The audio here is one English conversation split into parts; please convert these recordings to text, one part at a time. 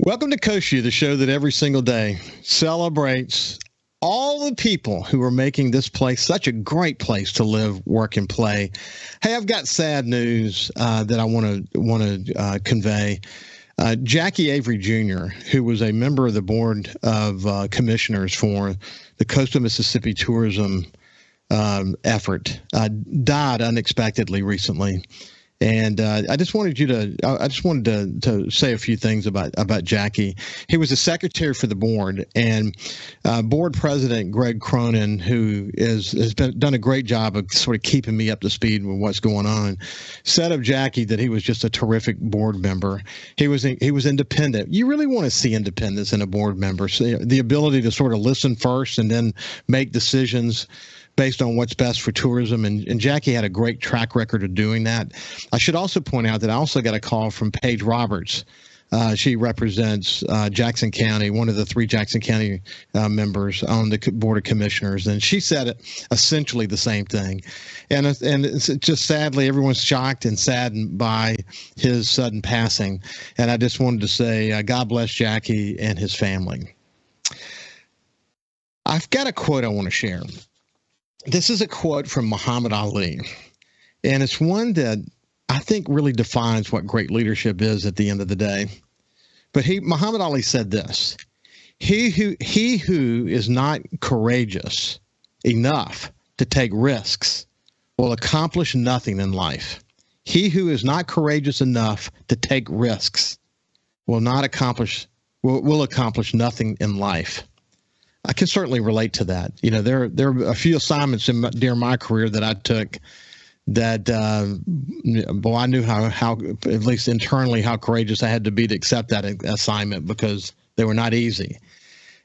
Welcome to Koshu, the show that every single day celebrates all the people who are making this place such a great place to live, work, and play. Hey, I've got sad news that I want to convey. Jackie Avery Jr., who was a member of the board of commissioners for the Coastal Mississippi Tourism effort, died unexpectedly recently. And I just wanted to say a few things about Jackie. He was the secretary for the board, and board president Greg Cronin, who has done a great job of sort of keeping me up to speed with what's going on, said of Jackie that he was just a terrific board member. He was independent. You really want to see independence in a board member, so the ability to sort of listen first and then make decisions based on what's best for tourism. And Jackie had a great track record of doing that. I should also point out that I also got a call from Paige Roberts. She represents Jackson County, one of the 3 Jackson County members on the Board of Commissioners. And she said essentially the same thing. And it's just sadly, everyone's shocked and saddened by his sudden passing. And I just wanted to say, God bless Jackie and his family. I've got a quote I want to share. This is a quote from Muhammad Ali, and it's one that I think really defines what great leadership is at the end of the day. But Muhammad Ali said this: He who is not courageous enough to take risks will accomplish nothing in life. He who is not courageous enough to take risks will accomplish nothing in life. I can certainly relate to that. You know, there are a few assignments during my career that I took that, I knew how, at least internally, how courageous I had to be to accept that assignment because they were not easy.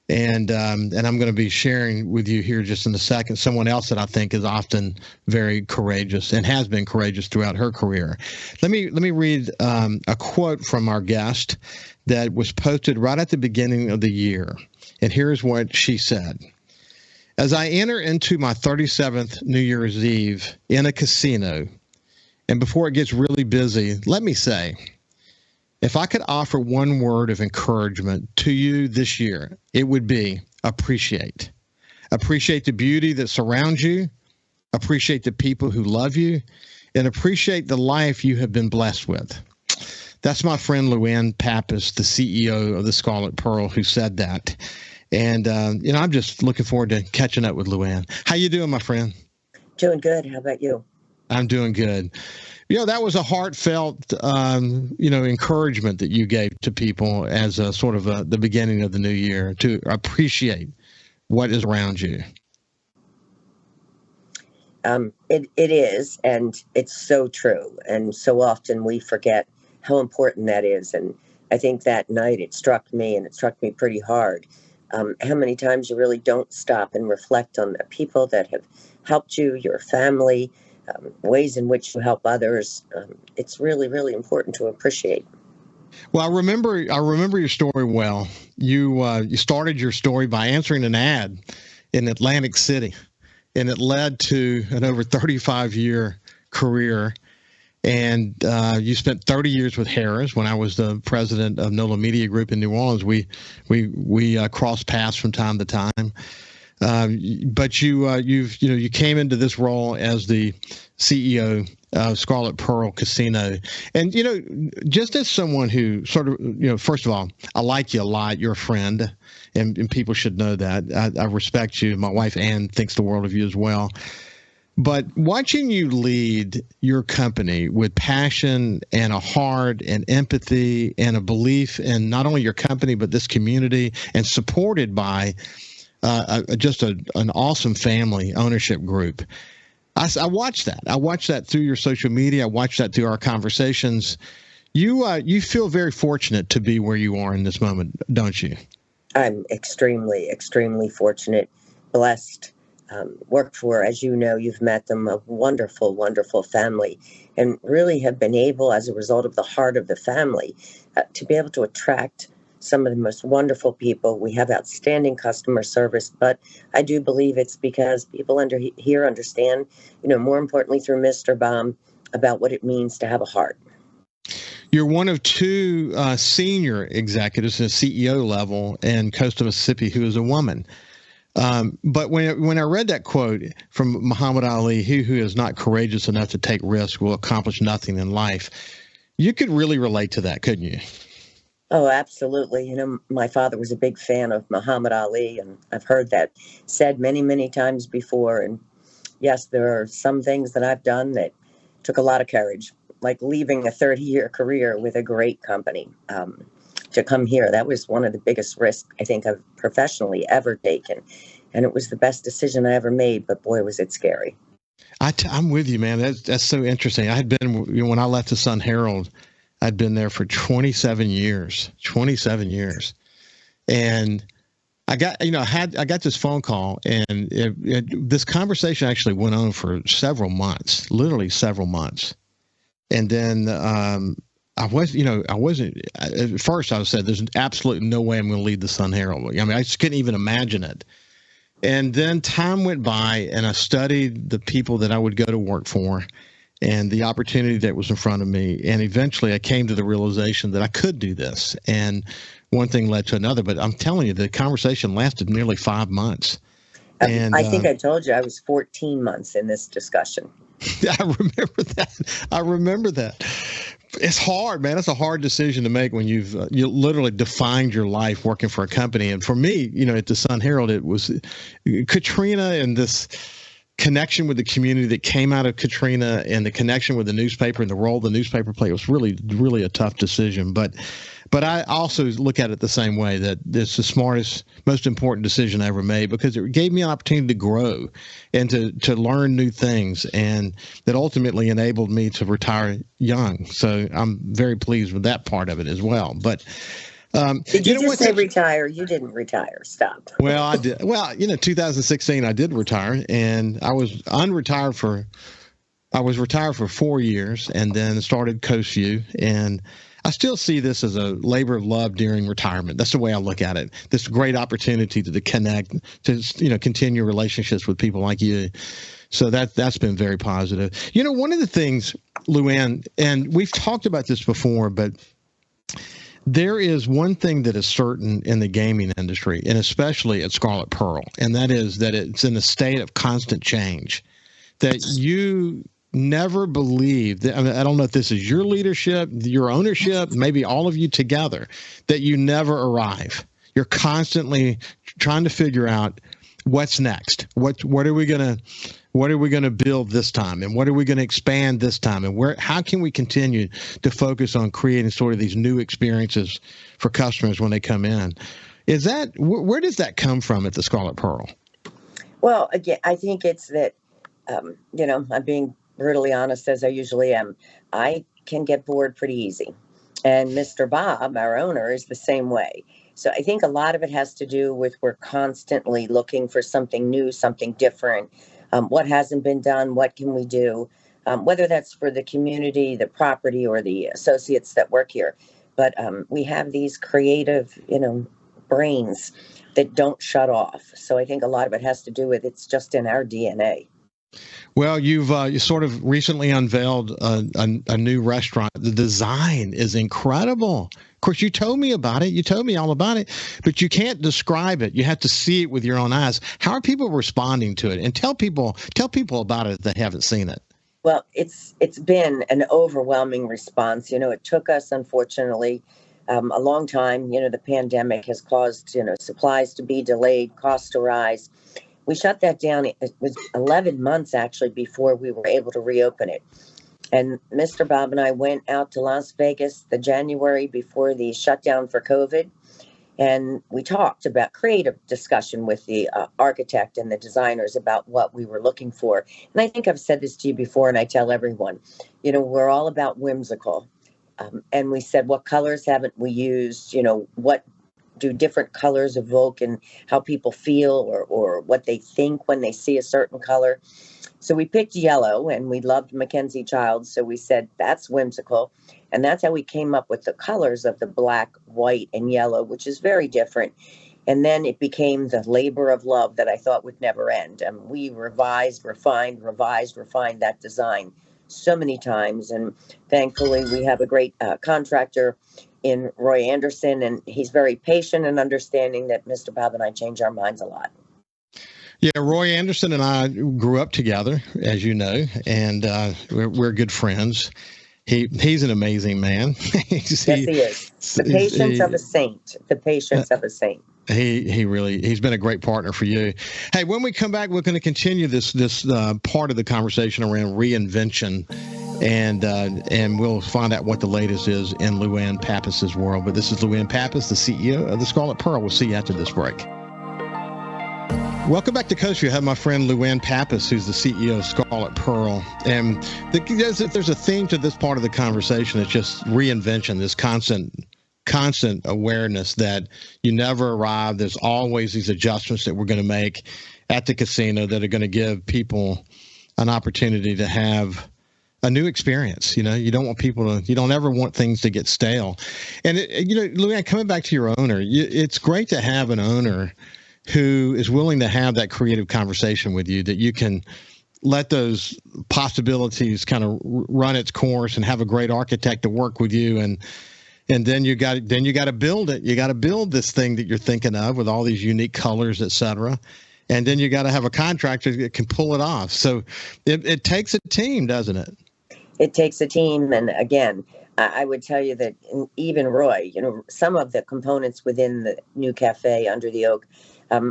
And I'm going to be sharing with you here just in a second someone else that I think is often very courageous and has been courageous throughout her career. Let me read a quote from our guest that was posted right at the beginning of the year. And here's what she said. As I enter into my 37th New Year's Eve in a casino, and before it gets really busy, let me say, if I could offer one word of encouragement to you this year, it would be appreciate. Appreciate the beauty that surrounds you, appreciate the people who love you, and appreciate the life you have been blessed with. That's my friend LuAnn Pappas, the CEO of the Scarlet Pearl, who said that. And, I'm just looking forward to catching up with LuAnn. How you doing, my friend? Doing good. How about you? I'm doing good. That was a heartfelt, encouragement that you gave to people as a sort of the beginning of the new year to appreciate what is around you. It is, and it's so true. And so often we forget how important that is. And I think that night it struck me, and it struck me pretty hard. How many times you really don't stop and reflect on the people that have helped you, your family, ways in which you help others. It's really, really important to appreciate. Well, I remember your story well. You started your story by answering an ad in Atlantic City, and it led to an over 35-year career. And you spent 30 years with Harris. When I was the president of NOLA Media Group in New Orleans, we crossed paths from time to time. But you came into this role as the CEO of Scarlet Pearl Casino, and just as someone who sort of first of all, I like you a lot. You're a friend, and people should know that. I respect you. My wife Ann thinks the world of you as well. But watching you lead your company with passion and a heart and empathy and a belief in not only your company but this community, and supported by an awesome family ownership group. I watched that. I watched that through your social media. I watched that through our conversations. You feel very fortunate to be where you are in this moment, don't you? I'm extremely, extremely fortunate, blessed. Worked for, as you know, you've met them, a wonderful, wonderful family, and really have been able, as a result of the heart of the family, to be able to attract some of the most wonderful people. We have outstanding customer service, but I do believe it's because people here understand, more importantly through Mr. Baum, about what it means to have a heart. You're one of two senior executives at CEO level in coastal Mississippi who is a woman. But when I read that quote from Muhammad Ali, he who is not courageous enough to take risks will accomplish nothing in life, you could really relate to that, couldn't you? Oh, absolutely. My father was a big fan of Muhammad Ali, and I've heard that said many, many times before. And yes, there are some things that I've done that took a lot of courage, like leaving a 30-year career with a great company to come here. That was one of the biggest risks I think I've professionally ever taken. And it was the best decision I ever made, but boy, was it scary. I'm with you, man. That's so interesting. I had been, when I left the Sun Herald, I'd been there for 27 years, and I got, I got this phone call, and this conversation actually went on for several months, literally several months. And then I wasn't, at first I said, there's absolutely no way I'm going to leave the Sun Herald. I mean, I just couldn't even imagine it. And then time went by, and I studied the people that I would go to work for and the opportunity that was in front of me. And eventually I came to the realization that I could do this. And one thing led to another. But I'm telling you, the conversation lasted nearly 5 months. And I think I told you I was 14 months in this discussion. I remember that. It's hard, man. It's a hard decision to make when you literally defined your life working for a company. And for me, at the Sun Herald, it was Katrina and this connection with the community that came out of Katrina and the connection with the newspaper and the role the newspaper played was really, really a tough decision. But I also look at it the same way, that it's the smartest, most important decision I ever made, because it gave me an opportunity to grow and to learn new things, and that ultimately enabled me to retire young. So I'm very pleased with that part of it as well. But did you just say retire? You didn't retire. Stop. Well, I did. Well, 2016, I did retire, and I was retired for 4 years, and then started CoastView, and I still see this as a labor of love during retirement. That's the way I look at it. This great opportunity to connect, to continue relationships with people like you. So that's been very positive. One of the things, LuAnn, and we've talked about this before, but there is one thing that is certain in the gaming industry, and especially at Scarlet Pearl, and that is that it's in a state of constant change. That you never believe that, I don't know if this is your leadership, your ownership, maybe all of you together, that you never arrive. You're constantly trying to figure out what's next. What are we gonna build this time, and what are we going to expand this time, and how can we continue to focus on creating sort of these new experiences for customers when they come in? Where does that come from at the Scarlet Pearl? Well, again, I think it's that I'm being brutally honest, as I usually am. I can get bored pretty easy, and Mr. Bob, our owner, is the same way. So I think a lot of it has to do with we're constantly looking for something new, something different. What hasn't been done? What can we do? Whether that's for the community, the property, or the associates that work here. But we have these creative, brains that don't shut off. So I think a lot of it has to do with it's just in our DNA. Well, you sort of recently unveiled a new restaurant. The design is incredible. Of course, you told me about it. You told me all about it, but you can't describe it. You have to see it with your own eyes. How are people responding to it? And tell people about it if they haven't seen it. Well, it's been an overwhelming response. It took us, unfortunately, a long time. The pandemic has caused, supplies to be delayed, costs to rise. We shut that down. It was 11 months, actually, before we were able to reopen it. And Mr. Bob and I went out to Las Vegas the January before the shutdown for COVID. And we talked about creative discussion with the architect and the designers about what we were looking for. And I think I've said this to you before, and I tell everyone, we're all about whimsical. And we said, what colors haven't we used? What do different colors evoke and how people feel or what they think when they see a certain color? So we picked yellow, and we loved Mackenzie Childs. So we said, that's whimsical. And that's how we came up with the colors of the black, white, and yellow, which is very different. And then it became the labor of love that I thought would never end. And we revised, refined that design so many times. And thankfully, we have a great contractor in Roy Anderson, and he's very patient and understanding that Mr. Bob and I change our minds a lot. Yeah, Roy Anderson and I grew up together, as you know, and we're good friends. He's an amazing man. Yes, he is. The patience of a saint. The patience of a saint. He's been a great partner for you. Hey, when we come back, we're going to continue this part of the conversation around reinvention, and we'll find out what the latest is in LuAnn Pappas's world. But this is LuAnn Pappas, the CEO of the Scarlet Pearl. We'll see you after this break. Welcome back to Coast View. I have my friend LuAnn Pappas, who's the CEO of Scarlet Pearl. And there's a theme to this part of the conversation. It's just reinvention, this constant awareness that you never arrive. There's always these adjustments that we're going to make at the casino that are going to give people an opportunity to have a new experience. You know, you don't ever want things to get stale. And, LuAnn, coming back to your owner, it's great to have an owner who is willing to have that creative conversation with you, that you can let those possibilities kind of run its course and have a great architect to work with you. And then you got to build it. You got to build this thing that you're thinking of with all these unique colors, et cetera. And then you got to have a contractor that can pull it off. So it takes a team, doesn't it? It takes a team. And again, I would tell you that even Roy, some of the components within the new cafe under the oak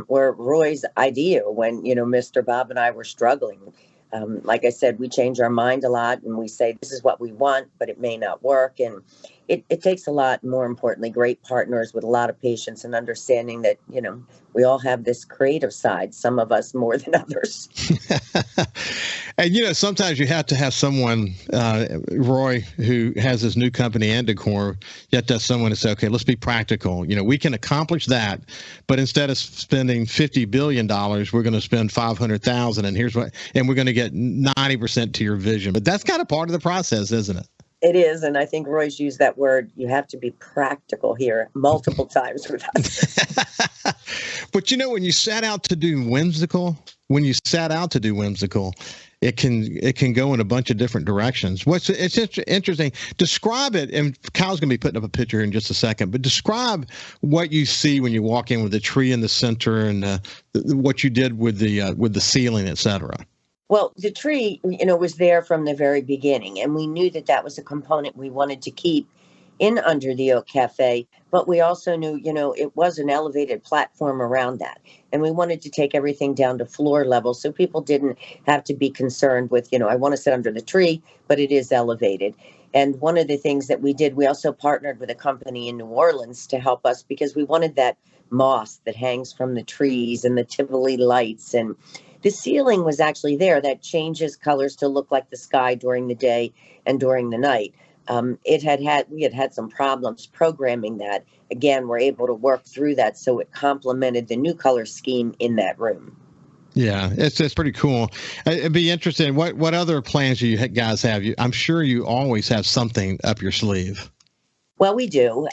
were Roy's idea when, Mr. Bob and I were struggling. Like I said, we change our mind a lot and we say, this is what we want, but it may not work. And it takes a lot, more importantly, great partners with a lot of patience and understanding that, we all have this creative side, some of us more than others. And, sometimes you have to have someone, Roy, who has his new company and decor, you have to have someone to say, okay, let's be practical. We can accomplish that, but instead of spending $50 billion, we're going to spend $500,000. And we're going to get 90% to your vision. But that's kind of part of the process, isn't it? It is, and I think Roy's used that word, you have to be practical here, multiple times with us. But when you set out to do whimsical, it can go in a bunch of different directions. It's interesting. Describe it, and Kyle's going to be putting up a picture here in just a second, but describe what you see when you walk in with the tree in the center and what you did with the ceiling, et cetera. Well, the tree, was there from the very beginning, and we knew that was a component we wanted to keep in Under the Oak Cafe, but we also knew, it was an elevated platform around that, and we wanted to take everything down to floor level so people didn't have to be concerned with, I want to sit under the tree, but it is elevated. And one of the things that we did, we also partnered with a company in New Orleans to help us because we wanted that moss that hangs from the trees and the Tivoli lights, and the ceiling was actually there that changes colors to look like the sky during the day and during the night. We had had some problems programming that. Again, we're able to work through that so it complemented the new color scheme in that room. Yeah, it's pretty cool. It'd be interesting. What other plans do you guys have? I'm sure you always have something up your sleeve. Well, we do.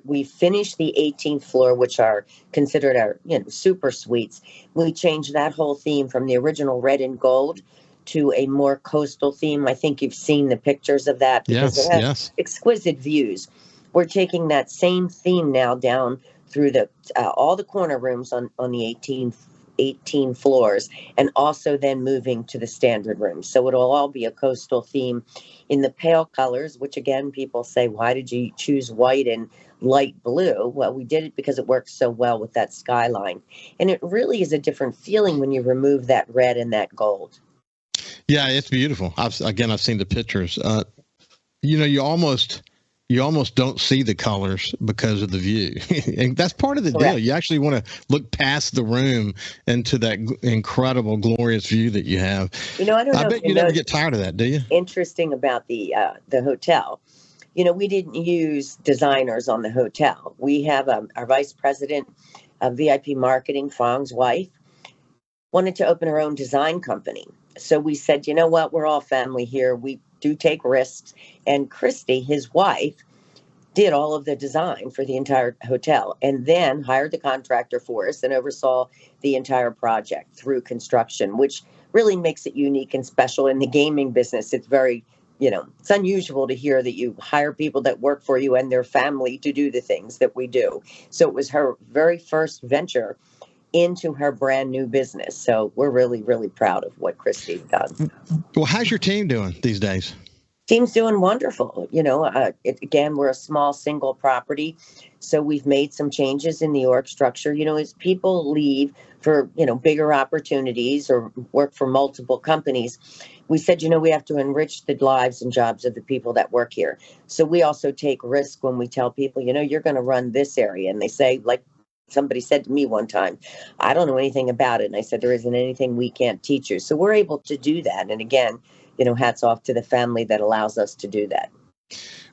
We finished the 18th floor, which are considered our super suites. We changed that whole theme from the original red and gold to a more coastal theme. I think you've seen the pictures of that because it has exquisite views. We're taking that same theme now down through all the corner rooms on the 18 floors, and also then moving to the standard room. So it'll all be a coastal theme in the pale colors, which again, people say, why did you choose white and light blue? Well, we did it because it works so well with that skyline. And it really is a different feeling when you remove that red and that gold. Yeah, it's beautiful. I've seen the pictures. You almost don't see the colors because of the view. And that's part of the deal. You actually want to look past the room into that incredible, glorious view that you have. I bet you never get tired of that, do you? Interesting about the hotel. We didn't use designers on the hotel. We have our vice president of VIP marketing, Fong's wife, wanted to open her own design company. So we said, you know what, we're all family here. We do take risks. And Christy, his wife, did all of the design for the entire hotel and then hired the contractor for us and oversaw the entire project through construction, which really makes it unique and special in the gaming business. It's very, it's unusual to hear that you hire people that work for you and their family to do the things that we do. So it was her very first venture into her brand new business. So we're really, really proud of what Christy's done. Well, how's your team doing these days? Team's doing wonderful. Again, we're a small single property. So we've made some changes in the org structure. As people leave for, bigger opportunities or work for multiple companies, we said, we have to enrich the lives and jobs of the people that work here. So we also take risk when we tell people, you're going to run this area. And they say, like somebody said to me one time, I don't know anything about it. And I said, there isn't anything we can't teach you. So we're able to do that. And again, hats off to the family that allows us to do that.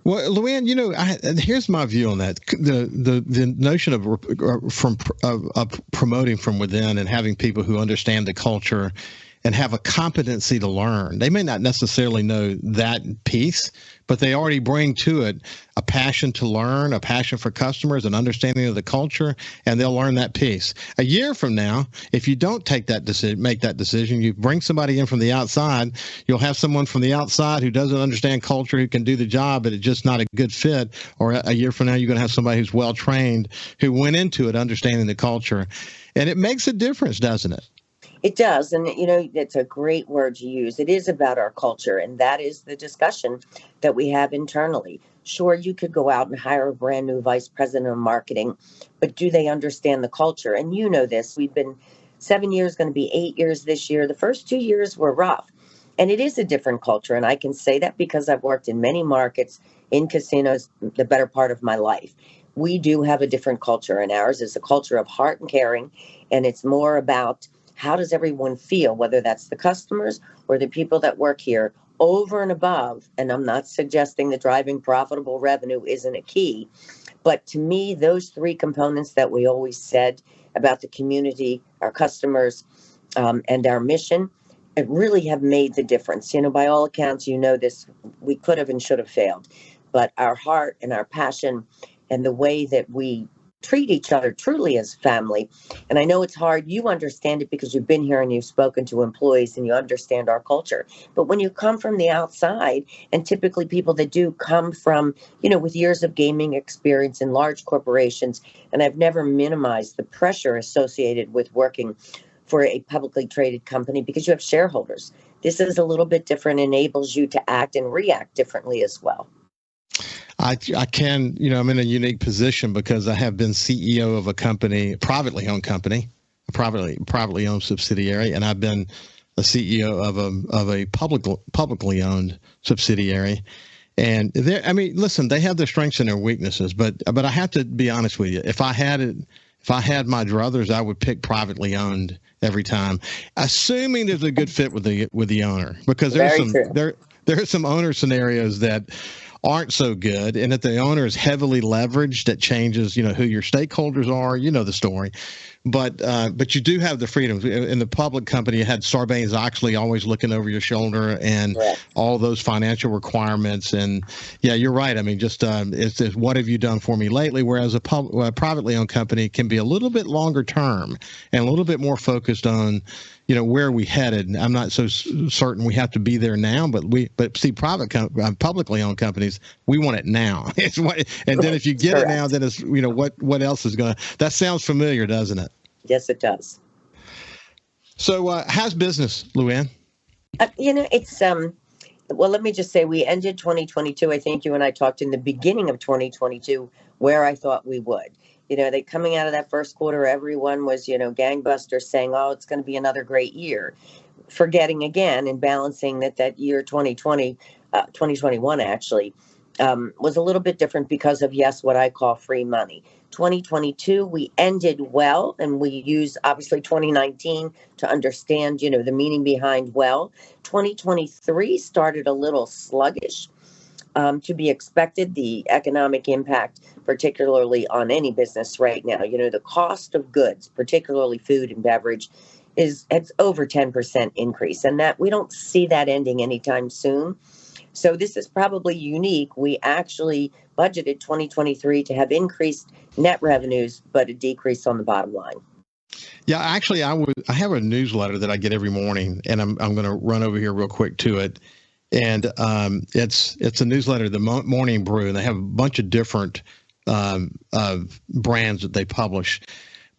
Well, LuAnn, here's my view on that. The notion of promoting from within and having people who understand the culture and have a competency to learn. They may not necessarily know that piece, but they already bring to it a passion to learn, a passion for customers, an understanding of the culture, and they'll learn that piece. A year from now, if you don't make that decision, you bring somebody in from the outside, you'll have someone from the outside who doesn't understand culture, who can do the job, but it's just not a good fit. Or a year from now, you're going to have somebody who's well-trained, who went into it understanding the culture. And it makes a difference, doesn't it? It does. And, it's a great word to use. It is about our culture. And that is the discussion that we have internally. Sure, you could go out and hire a brand new vice president of marketing, but do they understand the culture? And this, we've been 7 years, going to be 8 years this year. The first 2 years were rough. And it is a different culture. And I can say that because I've worked in many markets, in casinos, the better part of my life. We do have a different culture. And ours is a culture of heart and caring. And it's more about how does everyone feel, whether that's the customers or the people that work here, over and above. And I'm not suggesting that driving profitable revenue isn't a key. But to me, those three components that we always said about the community, our customers, and our mission, it really have made the difference. By all accounts, this, we could have and should have failed. But our heart and our passion and the way that we treat each other truly as family. And I know it's hard. You understand it because you've been here and you've spoken to employees and you understand our culture. But when you come from the outside, and typically people that do come from, with years of gaming experience in large corporations, and I've never minimized the pressure associated with working for a publicly traded company because you have shareholders. This is a little bit different, enables you to act and react differently as well. I can, I'm in a unique position because I have been CEO of a company, privately owned subsidiary, and I've been a CEO of a publicly owned subsidiary. And listen, they have their strengths and their weaknesses, but I have to be honest with you. If I had my druthers, I would pick privately owned every time, assuming there's a good fit with the owner, because there are some owner scenarios that aren't so good, and that the owner is heavily leveraged. That changes, who your stakeholders are. The story, but you do have the freedom. In the public company, you had Sarbanes-Oxley always looking over your shoulder, and all those financial requirements. And yeah, you're right. It's what have you done for me lately? Whereas a privately owned company can be a little bit longer term and a little bit more focused on, where are we headed? I'm not so certain we have to be there now, but see, publicly owned companies, we want it now. And then if you get it now, then it's, what else is that sounds familiar, doesn't it? Yes, it does. So how's business, LuAnn? It's, well, let me just say we ended 2022. I think you and I talked in the beginning of 2022 where I thought we would. They coming out of that first quarter, everyone was, gangbusters saying, oh, it's going to be another great year. Forgetting again and balancing that year 2021 actually was a little bit different because of, yes, what I call free money. 2022, we ended well, and we used obviously 2019 to understand, the meaning behind well. 2023 started a little sluggish. To be expected, the economic impact, particularly on any business right now, the cost of goods, particularly food and beverage, it's over 10% increase, and that we don't see that ending anytime soon. So this is probably unique. We actually budgeted 2023 to have increased net revenues, but a decrease on the bottom line. Yeah, actually, I have a newsletter that I get every morning, and I'm going to run over here real quick to it. And it's a newsletter, the Morning Brew, and they have a bunch of different brands that they publish.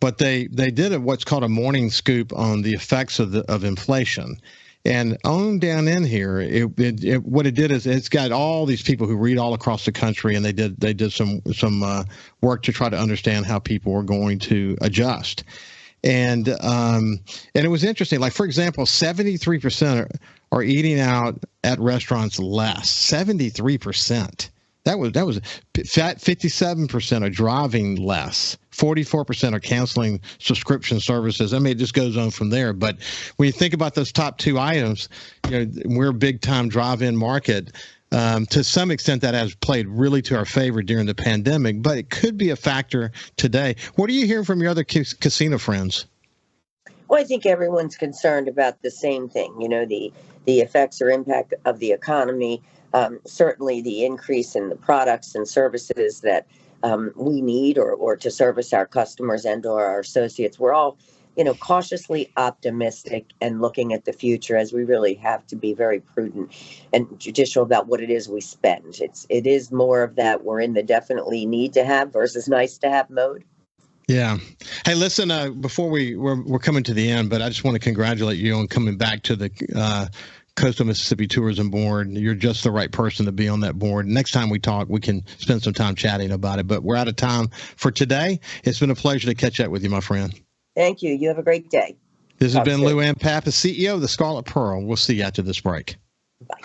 But they did what's called a morning scoop on the effects of inflation. And on down in here, what it did is it's got all these people who read all across the country, and they did some work to try to understand how people were going to adjust. And it was interesting. Like, for example, 73% are eating out at restaurants less. 73%. That was 57% are driving less. 44% are canceling subscription services. I mean, it just goes on from there. But when you think about those top two items, we're a big time drive-in market. To some extent, that has played really to our favor during the pandemic, but it could be a factor today. What are you hearing from your other casino friends? Well, I think everyone's concerned about the same thing, the effects or impact of the economy, certainly the increase in the products and services that we need or to service our customers and or our associates. We're all, cautiously optimistic and looking at the future, as we really have to be very prudent and judicial about what it is we spend. It is more of that we're in the definitely need to have versus nice to have mode. Yeah. Hey, listen, before we're coming to the end, but I just want to congratulate you on coming back to the Coastal Mississippi Tourism Board. You're just the right person to be on that board. Next time we talk, we can spend some time chatting about it, but we're out of time for today. It's been a pleasure to catch up with you, my friend. Thank you. You have a great day. This has been LuAnn Pappas, CEO of the Scarlet Pearl. We'll see you after this break. Bye.